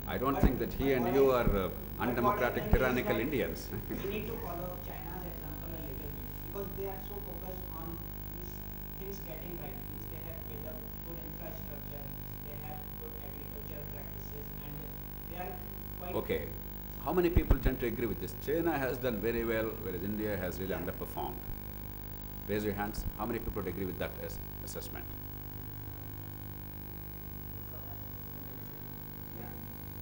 I don't But think that he and you are undemocratic, tyrannical that Indians. we need to follow China's example a little bit because they are so focused on these things getting right. Means they have built up good infrastructure, they have good agricultural practices, and they are quite. Okay. How many people tend to agree with this? China has done very well, whereas India has really underperformed. Raise your hands. How many people would agree with that assessment? Yeah,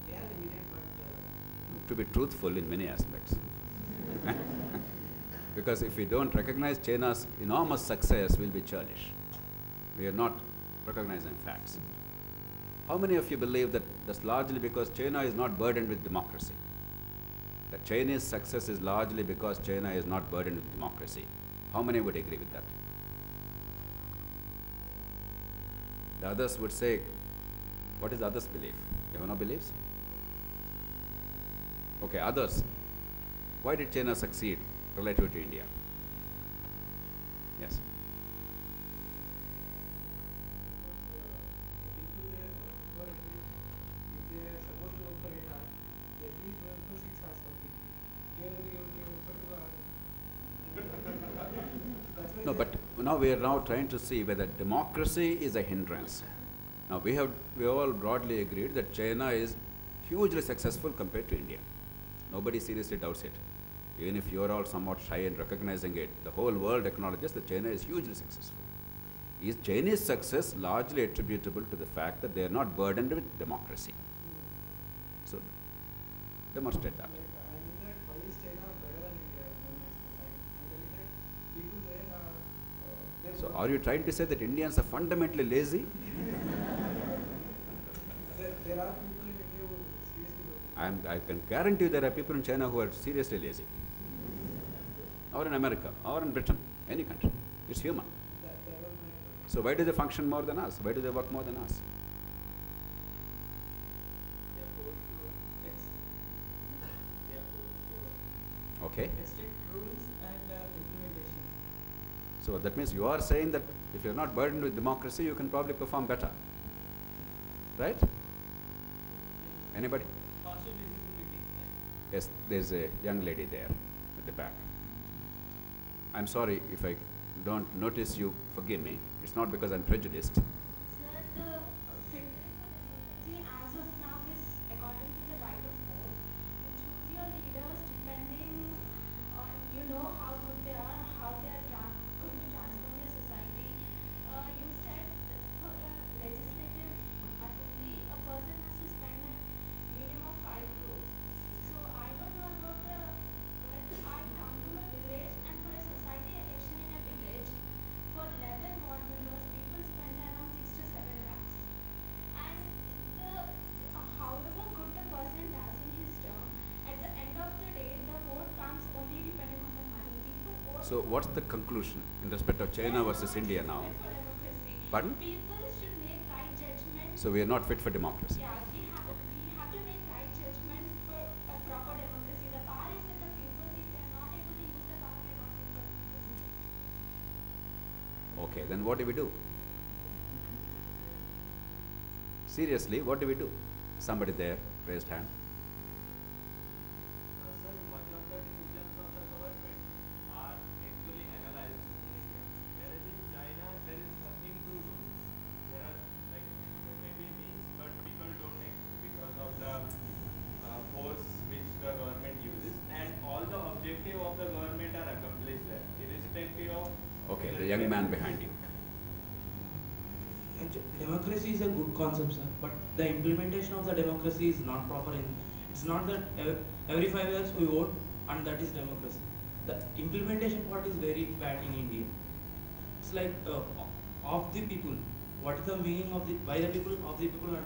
they are limited, but To be truthful in many aspects. Because if we don't recognize China's enormous success, we'll be churlish. We are not recognizing facts. How many of you believe that that's largely because China is not burdened with democracy? That Chinese success is largely because China is not burdened with democracy. How many would agree with that? The others would say, what is the others' belief? You have no beliefs? Okay, others. Why did China succeed relative to India? Yes. No, but now we are now trying to see whether democracy is a hindrance. Now we all broadly agreed that China is hugely successful compared to India. Nobody seriously doubts it. Even if you are all somewhat shy in recognizing it, the whole world acknowledges that China is hugely successful. Is Chinese success largely attributable to the fact that they are not burdened with democracy? So, demonstrate that. So, are you trying to say that Indians are fundamentally lazy? there are people in India who seriously I can guarantee you there are people in China who are seriously lazy. Or in America, or in Britain, any country. It's human. So why do they function more than us? Why do they work more than us? Okay. strict rules and implementation. So that means you are saying that if you're not burdened with democracy, you can probably perform better. Right? Anybody? Yes, there's a young lady there at the back. I'm sorry if I don't notice you, forgive me. It's not because I'm prejudiced. Sir, the democracy as of now is according to the right of vote. You choose your leaders depending on how good they are, how they are going to transform your society. You said for a legislative assembly, a person has to spend a minimum of 5 crores. So I don't know about when I come to a village and for a society election in a village, for 11 ward members, people spend around 6 to 7 lakhs. And however good the person does in his term, at the end of the day, the vote comes only depending on the money. People vote. So what's the conclusion in respect of China versus India now? For democracy. Pardon? People should make right judgment. So we are not fit for democracy. Yeah, we have to make right judgment for a proper democracy. The power is with the people. If they are not able to use the power, they are not fit for democracy. Okay, then what do we do? Seriously, what do we do? Somebody there, raised hand. Sir, much of the decisions of the government are actually analyzed in India. Whereas in China, there is nothing to do. There are maybe means, but people don't act because of the force which the government uses, and all the objective of the government are accomplished there, irrespective of. Okay, the young man behind you. Democracy is a good concept, sir, but the implementation of the democracy is not proper. It's not that every 5 years we vote and that is democracy. The implementation part is very bad in India. It's like of the people. What is the meaning of the by the people, of the people, and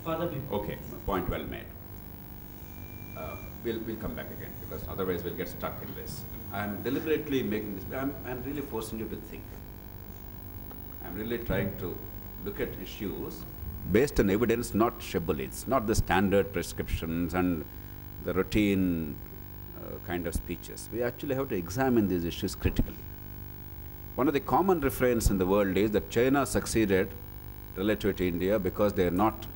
for the people? Okay, point well made. We'll come back again because otherwise we'll get stuck in this. I'm deliberately making this. I'm really forcing you to think. I'm really trying to look at issues based on evidence, not shibboleths, not the standard prescriptions and the routine kind of speeches. We actually have to examine these issues critically. One of the common refrains in the world is that China succeeded relative to India because they are not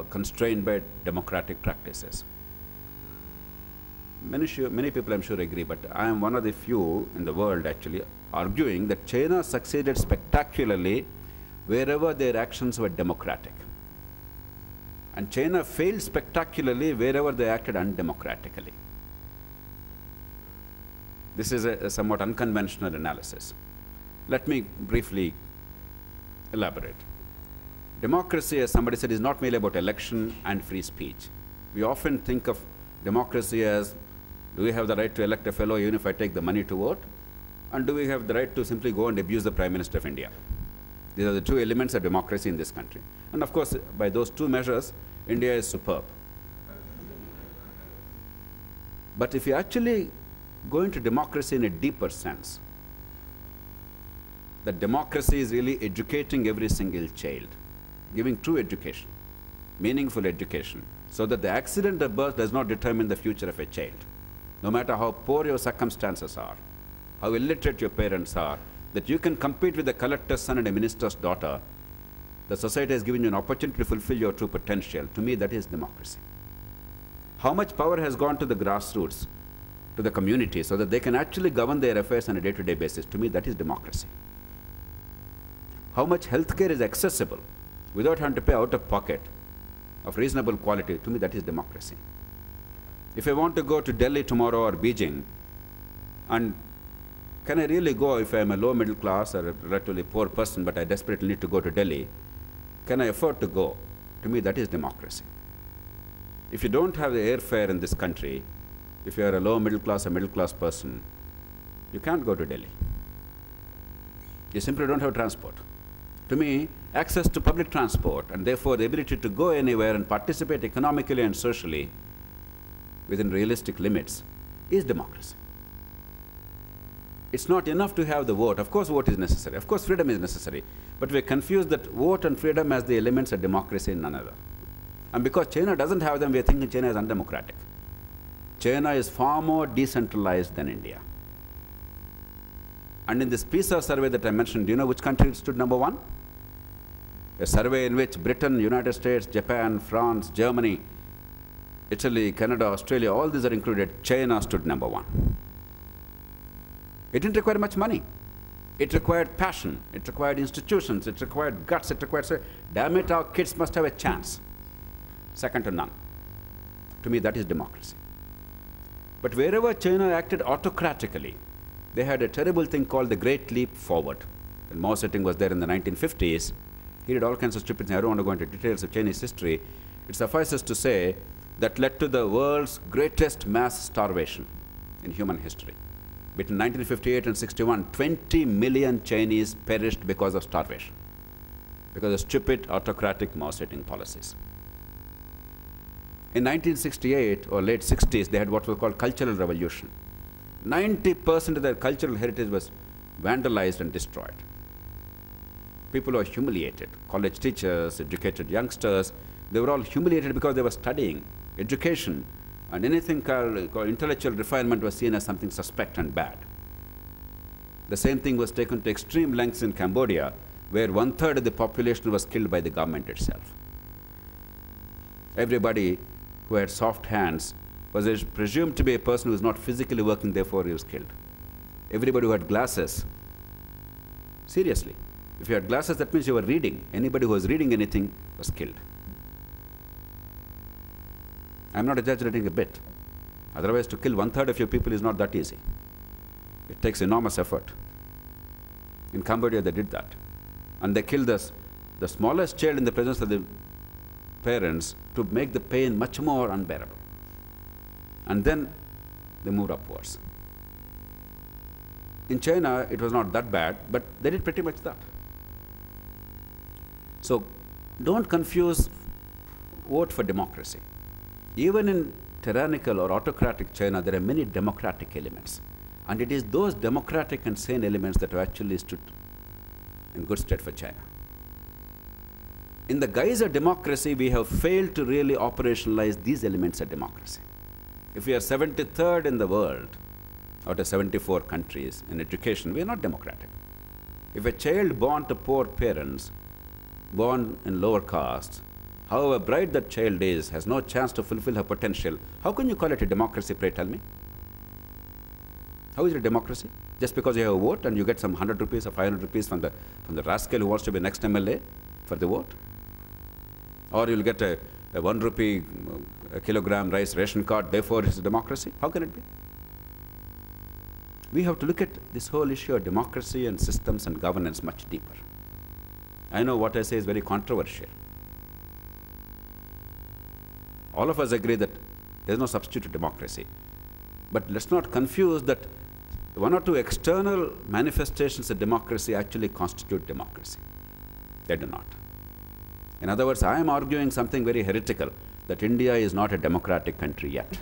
constrained by democratic practices. Many people I'm sure agree, but I am one of the few in the world actually arguing that China succeeded spectacularly wherever their actions were democratic. And China failed spectacularly wherever they acted undemocratically. This is a somewhat unconventional analysis. Let me briefly elaborate. Democracy, as somebody said, is not merely about election and free speech. We often think of democracy as, do we have the right to elect a fellow even if I take the money to vote? And do we have the right to simply go and abuse the Prime Minister of India? These are the two elements of democracy in this country. And of course, by those two measures, India is superb. But if you actually go into democracy in a deeper sense, that democracy is really educating every single child, giving true education, meaningful education, so that the accident of birth does not determine the future of a child. No matter how poor your circumstances are, how illiterate your parents are, that you can compete with a collector's son and a minister's daughter, the society has given you an opportunity to fulfill your true potential. To me, that is democracy. How much power has gone to the grassroots, to the community, so that they can actually govern their affairs on a day-to-day basis? To me, that is democracy. How much healthcare is accessible without having to pay out of pocket of reasonable quality? To me, that is democracy. If I want to go to Delhi tomorrow or Beijing, and can I really go if I am a low middle class or a relatively poor person, but I desperately need to go to Delhi? Can I afford to go? To me, that is democracy. If you don't have the airfare in this country, if you are a low middle class or middle class person, you can't go to Delhi. You simply don't have transport. To me, access to public transport and therefore the ability to go anywhere and participate economically and socially within realistic limits is democracy. It's not enough to have the vote. Of course, vote is necessary. Of course, freedom is necessary. But we confuse that vote and freedom as the elements of democracy in none other. And because China doesn't have them, we are thinking China is undemocratic. China is far more decentralized than India. And in this PISA survey that I mentioned, do you know which country stood number one? A survey in which Britain, United States, Japan, France, Germany, Italy, Canada, Australia, all these are included. China stood number one. It didn't require much money. It required passion. It required institutions. It required guts. It required, damn it, our kids must have a chance. Second to none. To me, that is democracy. But wherever China acted autocratically, they had a terrible thing called the Great Leap Forward. When Mao Zedong was there in the 1950s, he did all kinds of stupid things. I don't want to go into details of Chinese history. It suffices to say that led to the world's greatest mass starvation in human history. Between 1958 and 61, 20 million Chinese perished because of starvation, because of stupid autocratic Mao Zedong policies. In 1968 or late 60s, they had what was called cultural revolution. 90% of their cultural heritage was vandalized and destroyed. People were humiliated. College teachers, educated youngsters, they were all humiliated because they were studying. Education and anything called intellectual refinement was seen as something suspect and bad. The same thing was taken to extreme lengths in Cambodia, where 1/3 of the population was killed by the government itself. Everybody who had soft hands was presumed to be a person who was not physically working, therefore he was killed. Everybody who had glasses, seriously, if you had glasses, that means you were reading. Anybody who was reading anything was killed. I'm not exaggerating a bit. Otherwise, to kill 1/3 of your people is not that easy. It takes enormous effort. In Cambodia, they did that. And they killed the smallest child in the presence of the parents to make the pain much more unbearable. And then they moved upwards. In China, it was not that bad, but they did pretty much that. So don't confuse vote for democracy. Even in tyrannical or autocratic China, there are many democratic elements. And it is those democratic and sane elements that have actually stood in good stead for China. In the guise of democracy, we have failed to really operationalize these elements of democracy. If we are 73rd in the world out of 74 countries in education, we are not democratic. If a child born to poor parents, born in lower castes, however bright that child is, has no chance to fulfill her potential, how can you call it a democracy, pray tell me? How is it a democracy? Just because you have a vote and you get some 100 rupees or 500 rupees from the rascal who wants to be next MLA for the vote? Or you'll get a 1 rupee a kilogram rice ration card, therefore it's a democracy? How can it be? We have to look at this whole issue of democracy and systems and governance much deeper. I know what I say is very controversial. All of us agree that there is no substitute to democracy. But let's not confuse that one or two external manifestations of democracy actually constitute democracy. They do not. In other words, I am arguing something very heretical, that India is not a democratic country yet.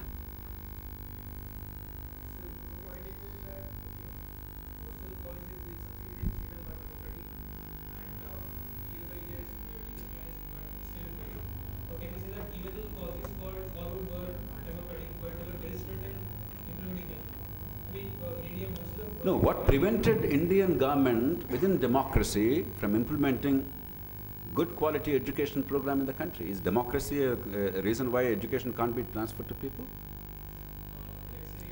No, what prevented Indian government within democracy from implementing good quality education program in the country? Is democracy a reason why education can't be transferred to people?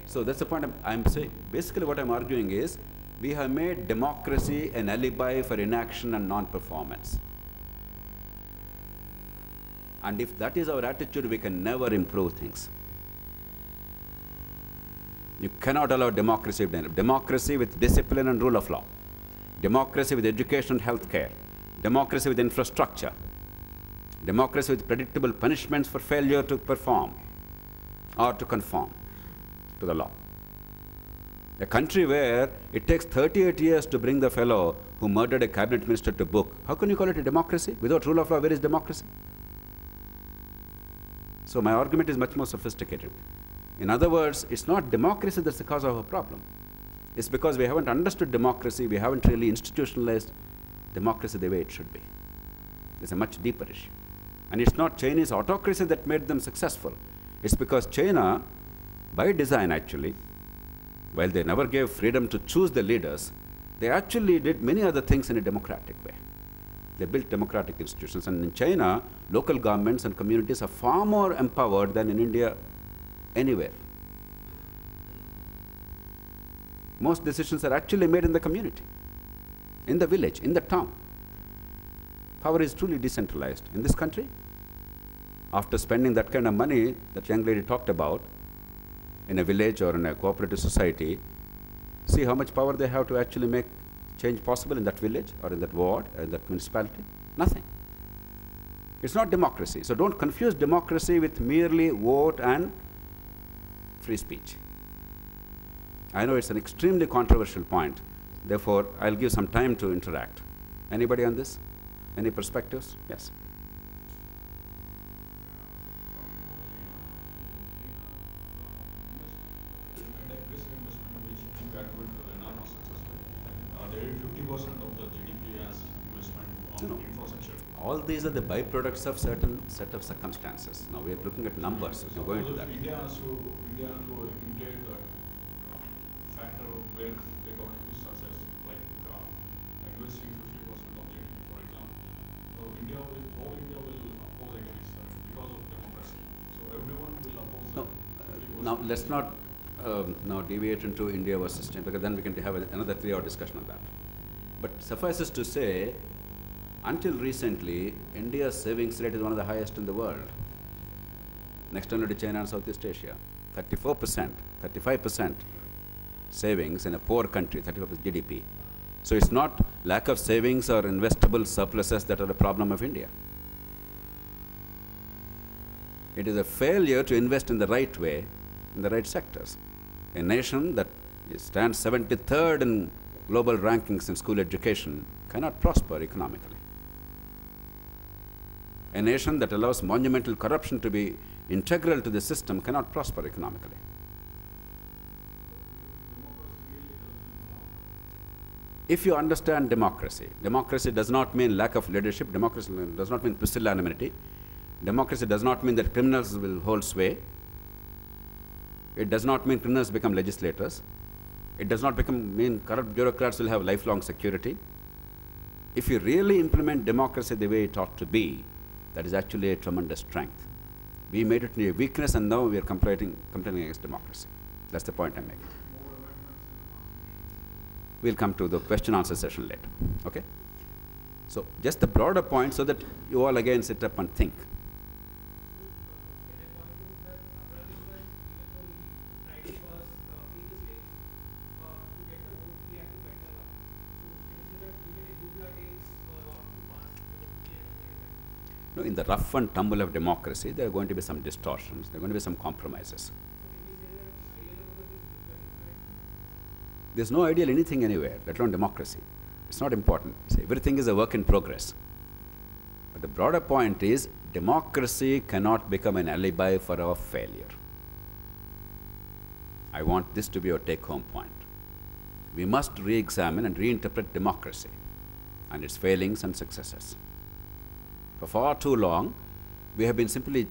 So that's the point I'm saying. Basically what I'm arguing is, we have made democracy an alibi for inaction and non-performance. And if that is our attitude, we can never improve things. You cannot allow democracy. Democracy with discipline and rule of law. Democracy with education and health care. Democracy with infrastructure. Democracy with predictable punishments for failure to perform or to conform to the law. A country where it takes 38 years to bring the fellow who murdered a cabinet minister to book, how can you call it a democracy? Without rule of law, where is democracy? So my argument is much more sophisticated. In other words, it's not democracy that's the cause of our problem. It's because we haven't understood democracy, we haven't really institutionalized democracy the way it should be. It's a much deeper issue. And it's not Chinese autocracy that made them successful. It's because China, by design actually, while they never gave freedom to choose the leaders, they actually did many other things in a democratic way. They built democratic institutions. And in China, local governments and communities are far more empowered than in India anywhere. Most decisions are actually made in the community, in the village, in the town. Power is truly decentralized. In this country, after spending that kind of money that young lady talked about, in a village or in a cooperative society, see how much power they have to actually make change possible in that village or in that ward or in that municipality? Nothing. It's not democracy. So don't confuse democracy with merely vote and free speech. I know it's an extremely controversial point. Therefore, I'll give some time to interact. Anybody on this? Any perspectives? Yes. All these are the byproducts of certain set of circumstances. Now we are looking at numbers. We can go into that. India has to imitate the factor where they got to success, like investing 50% of GDP, for example. So all India will oppose against that because of democracy. So everyone will oppose that. Now let's not now deviate into India versus China, because then we can have another 3-hour discussion on that. But suffices to say, until recently, India's savings rate is one of the highest in the world, next only to China and Southeast Asia. 34%, 35% savings in a poor country, 35% GDP. So it's not lack of savings or investable surpluses that are the problem of India. It is a failure to invest in the right way, in the right sectors. A nation that stands 73rd in global rankings in school education cannot prosper economically. A nation that allows monumental corruption to be integral to the system cannot prosper economically. If you understand democracy, democracy does not mean lack of leadership, democracy does not mean pusillanimity, democracy does not mean that criminals will hold sway, it does not mean criminals become legislators, it does not mean corrupt bureaucrats will have lifelong security. If you really implement democracy the way it ought to be, That is actually a tremendous strength. We made it a weakness, and now we are complaining against democracy. That's the point I'm making. We'll come to the question answer session later. Okay? So just the broader point so that you all again sit up and think. No, in the rough and tumble of democracy, there are going to be some distortions, there are going to be some compromises. There's no ideal anything anywhere, let alone democracy. It's not important. See, everything is a work in progress. But the broader point is, democracy cannot become an alibi for our failure. I want this to be your take-home point. We must re-examine and reinterpret democracy and its failings and successes. For far too long, we have been simply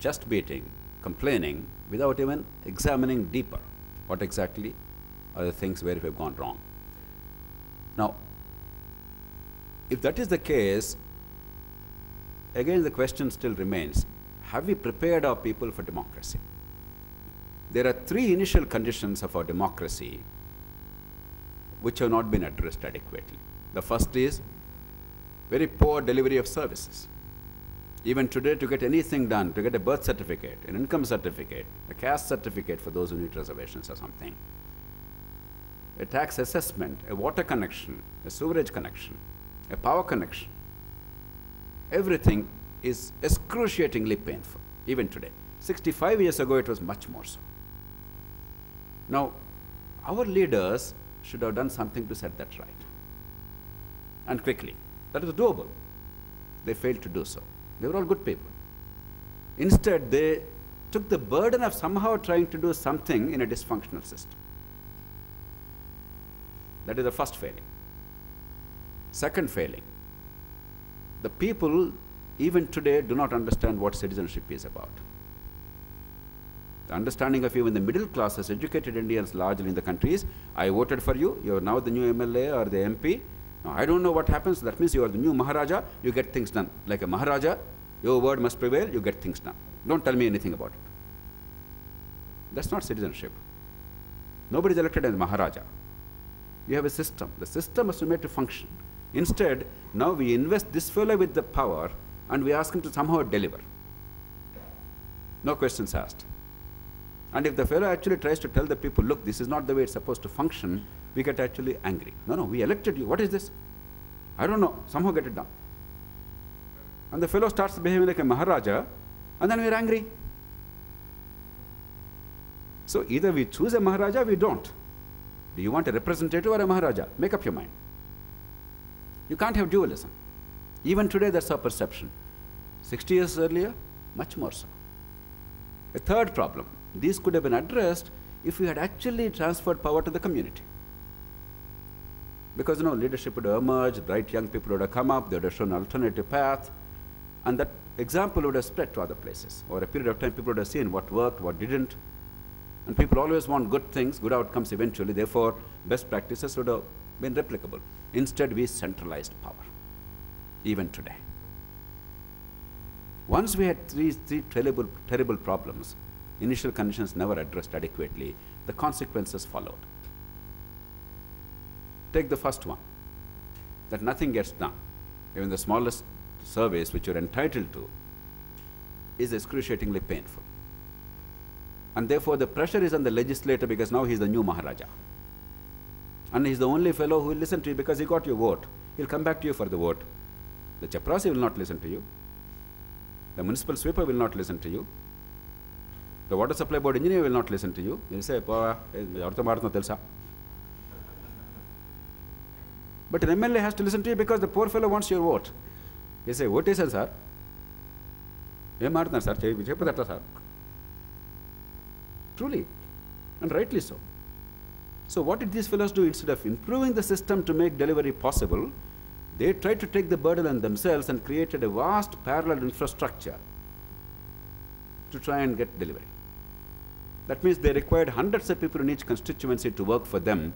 just beating, complaining, without even examining deeper what exactly are the things where we have gone wrong. Now, if that is the case, again the question still remains, have we prepared our people for democracy? There are three initial conditions of our democracy which have not been addressed adequately. The first is very poor delivery of services. Even today, to get anything done, to get a birth certificate, an income certificate, a caste certificate for those who need reservations or something, a tax assessment, a water connection, a sewerage connection, a power connection, everything is excruciatingly painful, even today. 65 years ago, it was much more so. Now, our leaders should have done something to set that right, and quickly. That is doable. They failed to do so. They were all good people. Instead, they took the burden of somehow trying to do something in a dysfunctional system. That is the first failing. Second failing, the people even today do not understand what citizenship is about. The understanding of even the middle classes, educated Indians largely in the country is, I voted for you, you are now the new MLA or the MP. Now, I don't know what happens, that means you are the new Maharaja, you get things done. Like a Maharaja, your word must prevail, you get things done. Don't tell me anything about it. That's not citizenship. Nobody is elected as Maharaja. You have a system. The system must be made to function. Instead, now we invest this fellow with the power and we ask him to somehow deliver. No questions asked. And if the fellow actually tries to tell the people, look, this is not the way it's supposed to function, we get actually angry. No, we elected you. What is this? I don't know. Somehow get it done. And the fellow starts behaving like a Maharaja, and then we're angry. So either we choose a Maharaja or we don't. Do you want a representative or a Maharaja? Make up your mind. You can't have dualism. Even today, that's our perception. 60 years earlier, much more so. A third problem. These could have been addressed if we had actually transferred power to the community. Because, leadership would have emerged, bright young people would have come up, they would have shown an alternative path, and that example would have spread to other places. Over a period of time, people would have seen what worked, what didn't. And people always want good things, good outcomes eventually. Therefore, best practices would have been replicable. Instead, we centralized power, even today. Once we had three terrible problems, initial conditions never addressed adequately, the consequences followed. Take the first one, that nothing gets done. Even the smallest service which you're entitled to is excruciatingly painful. And therefore, the pressure is on the legislator because now he's the new Maharaja. And he's the only fellow who will listen to you because he got your vote. He'll come back to you for the vote. The chaprasi will not listen to you. The municipal sweeper will not listen to you. The water supply board engineer will not listen to you. He'll say, but an MLA has to listen to you because the poor fellow wants your vote. He'll say, vote is sir. Sir. Truly, and rightly so. So what did these fellows do? Instead of improving the system to make delivery possible, they tried to take the burden on themselves and created a vast parallel infrastructure to try and get delivery. That means they required hundreds of people in each constituency to work for them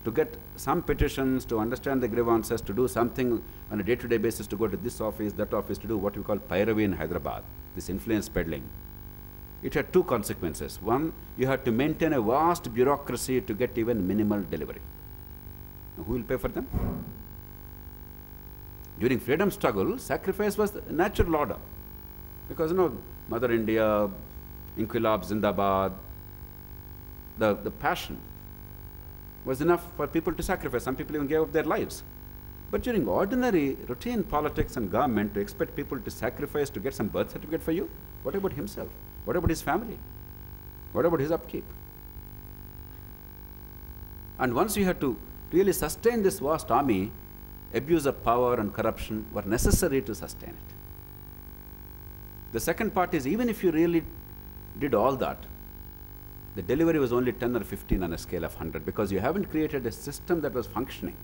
to get some petitions, to understand the grievances, to do something on a day-to-day basis, to go to this office, that office, to do what we call Pyravi in Hyderabad, this influence peddling. It had two consequences. One, you had to maintain a vast bureaucracy to get even minimal delivery. Now, who will pay for them? During freedom struggle, sacrifice was the natural order. Because, Mother India, Inquilab, Zindabad, the passion was enough for people to sacrifice. Some people even gave up their lives. But during ordinary, routine politics and government, to expect people to sacrifice to get some birth certificate for you, what about himself? What about his family? What about his upkeep? And once you had to really sustain this vast army, abuse of power and corruption were necessary to sustain it. The second part is, even if you really did all that, the delivery was only 10 or 15 on a scale of 100, because you haven't created a system that was functioning.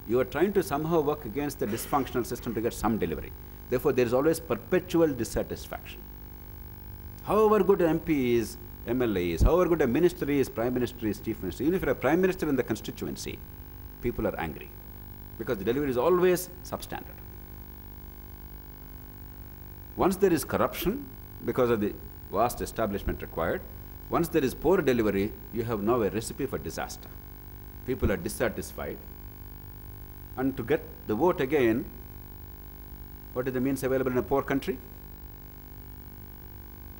You are trying to somehow work against the dysfunctional system to get some delivery. Therefore, there is always perpetual dissatisfaction. However good an MP is, MLA is, however good a minister is, Prime Minister is, Chief Minister, even if you're a Prime Minister in the constituency, people are angry because the delivery is always substandard. Once there is corruption because of the vast establishment required, once there is poor delivery, you have now a recipe for disaster. People are dissatisfied. And to get the vote again, what is the means available in a poor country?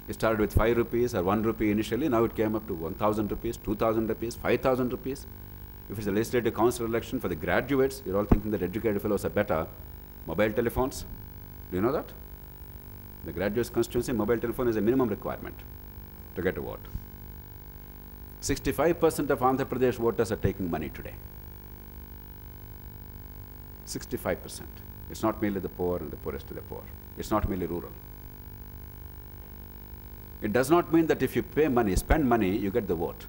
It started with 5 rupees or 1 rupee initially. Now it came up to 1,000 rupees, 2,000 rupees, 5,000 rupees. If it's a legislative council election for the graduates, you're all thinking that educated fellows are better. Mobile telephones, do you know that? The graduates' constituency, mobile telephone is a minimum requirement to get a vote. 65% of Andhra Pradesh voters are taking money today. 65%. It's not merely the poor and the poorest of the poor. It's not merely rural. It does not mean that if you pay money, spend money, you get the vote.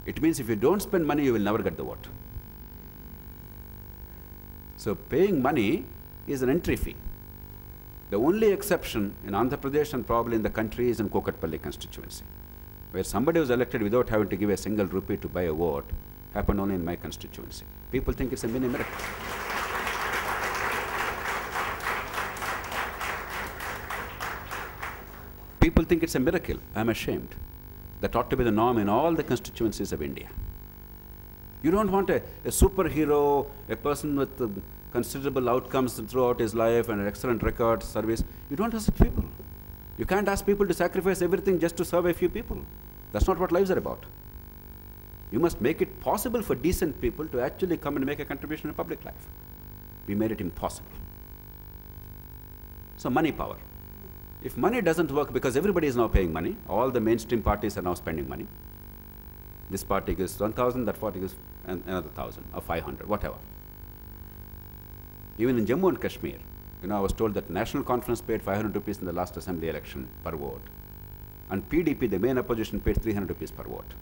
It means if you don't spend money, you will never get the vote. So paying money is an entry fee. The only exception in Andhra Pradesh and probably in the country is in Kokatpalli constituency, where somebody was elected without having to give a single rupee to buy a vote. Happened only in my constituency. People think it's a mini miracle. People think it's a miracle. I'm ashamed. That ought to be the norm in all the constituencies of India. You don't want a superhero, a person with considerable outcomes throughout his life and an excellent record, service. You don't ask people. You can't ask people to sacrifice everything just to serve a few people. That's not what lives are about. You must make it possible for decent people to actually come and make a contribution in public life. We made it impossible. So money power. If money doesn't work, because everybody is now paying money, all the mainstream parties are now spending money. This party gives 1,000, that party gives another 1,000 or 500, whatever. Even in Jammu and Kashmir, I was told that National Conference paid 500 rupees in the last assembly election per vote. And PDP, the main opposition, paid 300 rupees per vote.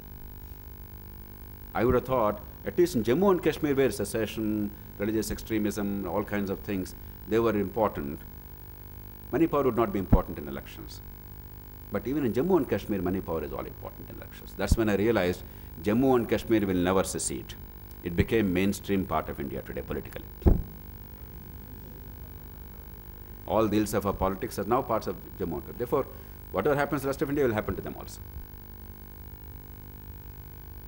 I would have thought, at least in Jammu and Kashmir, where secession, religious extremism, all kinds of things, they were important. Money power would not be important in elections. But even in Jammu and Kashmir, money power is all important in elections. That's when I realized Jammu and Kashmir will never secede. It became mainstream part of India today politically. All the ills of our politics are now parts of Jammu and Kashmir. Therefore, whatever happens in the rest of India will happen to them also.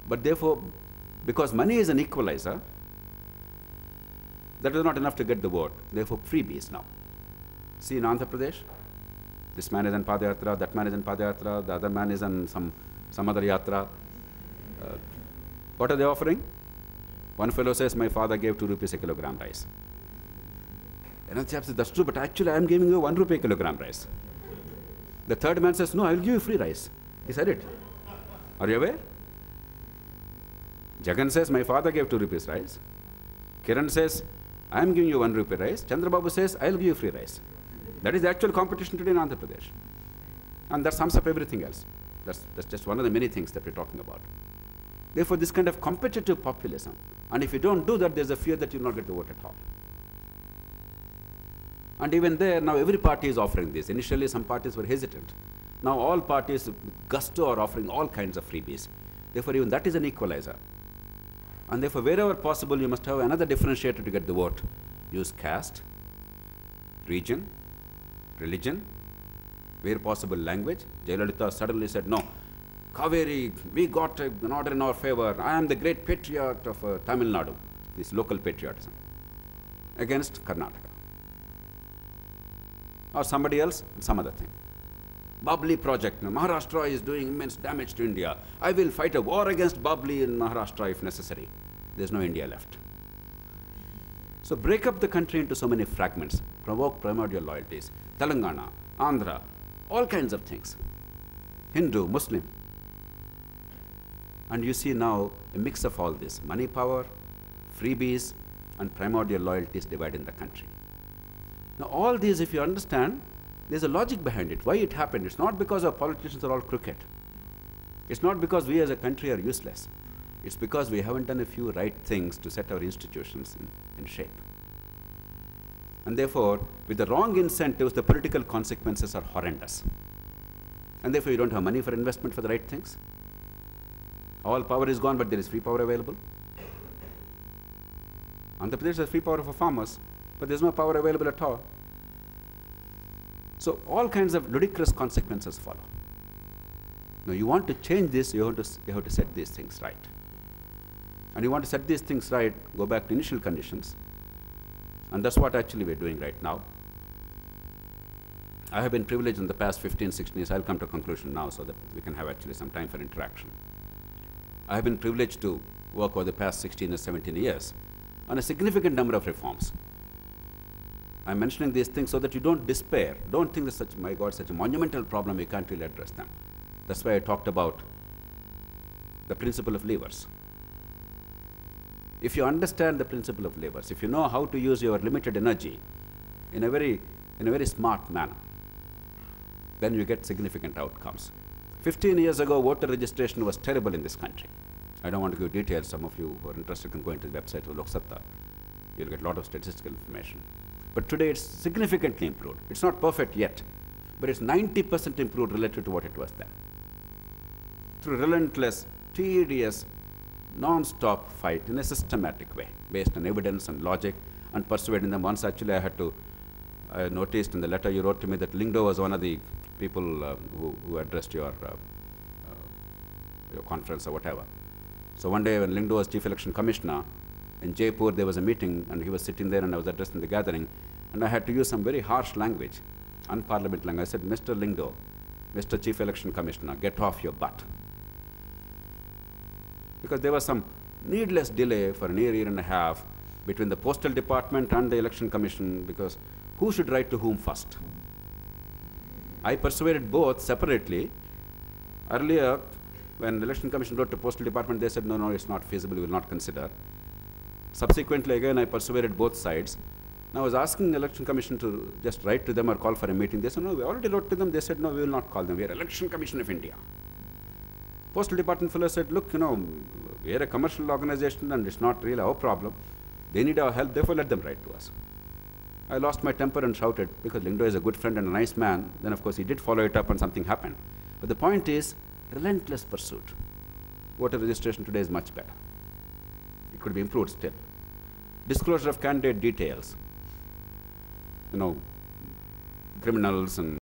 But therefore, because money is an equalizer, that is not enough to get the vote. Therefore, freebies now. See in Andhra Pradesh, this man is on Padayatra, that man is on Padayatra, the other man is on some other yatra. What are they offering? One fellow says, my father gave 2 rupees a kilogram rice. Another chap says, that's true, but actually I am giving you 1 rupee a kilogram rice. The third man says, no, I will give you free rice. He said it. Are you aware? Jagan says, my father gave 2 rupees rice. Kiran says, I am giving you 1 rupee rice. Chandrababu says, I will give you free rice. That is the actual competition today in Andhra Pradesh. And that sums up everything else. That's just one of the many things that we're talking about. Therefore, this kind of competitive populism, and if you don't do that, there's a fear that you'll not get the vote at all. And even there, now every party is offering this. Initially, some parties were hesitant. Now all parties with gusto are offering all kinds of freebies. Therefore, even that is an equalizer. And therefore, wherever possible, you must have another differentiator to get the vote. Use caste, region, religion, where possible language. Jayalalitha suddenly said, no, Kaveri, we got an order in our favor. I am the great patriot of Tamil Nadu, this local patriotism, against Karnataka. Or somebody else, some other thing. Babli project. Now, Maharashtra is doing immense damage to India. I will fight a war against Babli in Maharashtra if necessary. There's no India left. So break up the country into so many fragments. Provoke primordial loyalties. Telangana, Andhra, all kinds of things. Hindu, Muslim. And you see now a mix of all this. Money power, freebies, and primordial loyalties dividing the country. Now all these, if you understand, there's a logic behind it. Why it happened? It's not because our politicians are all crooked. It's not because we as a country are useless. It's because we haven't done a few right things to set our institutions in shape. And therefore, with the wrong incentives, the political consequences are horrendous. And therefore, you don't have money for investment for the right things. All power is gone, but there is free power available. Andhra Pradesh has free power for farmers, but there's no power available at all. So all kinds of ludicrous consequences follow. Now you want to change this, you have to set these things right. And you want to set these things right, go back to initial conditions. And that's what actually we're doing right now. I have been privileged in the past 15, 16 years. I'll come to a conclusion now so that we can have actually some time for interaction. I have been privileged to work over the past 16 or 17 years on a significant number of reforms. I'm mentioning these things so that you don't despair. Don't think that such, my God, such a monumental problem, we can't really address them. That's why I talked about the principle of levers. If you understand the principle of levers, if you know how to use your limited energy in a very smart manner, then you get significant outcomes. 15 years ago, voter registration was terrible in this country. I don't want to give details. Some of you who are interested can go into the website of Lok Satta. You'll get a lot of statistical information. But today it's significantly improved. It's not perfect yet, but it's 90% improved relative to what it was then. Through relentless, tedious, non-stop fight in a systematic way, based on evidence and logic, and persuading them. Once actually I noticed in the letter you wrote to me that Lingdo was one of the people who addressed your conference or whatever. So one day when Lingdo was Chief Election Commissioner, in Jaipur there was a meeting and he was sitting there and I was addressing the gathering and I had to use some very harsh language, unparliamentary language. I said, Mr. Lingdo, Mr. Chief Election Commissioner, get off your butt. Because there was some needless delay for an year and a half between the Postal Department and the Election Commission, because who should write to whom first? I persuaded both separately. Earlier, when the Election Commission wrote to Postal Department, they said, no, it's not feasible, we will not consider. Subsequently, again, I persuaded both sides. Now, I was asking the Election Commission to just write to them or call for a meeting. They said, no, we already wrote to them. They said, no, we will not call them. We are Election Commission of India. Postal Department fellow said, look, we are a commercial organization and it's not really our problem. They need our help, therefore let them write to us. I lost my temper and shouted, because Lingdo is a good friend and a nice man. Then, of course, he did follow it up and something happened. But the point is, relentless pursuit. Voter registration today is much better. It could be improved still. Disclosure of candidate details. Criminals and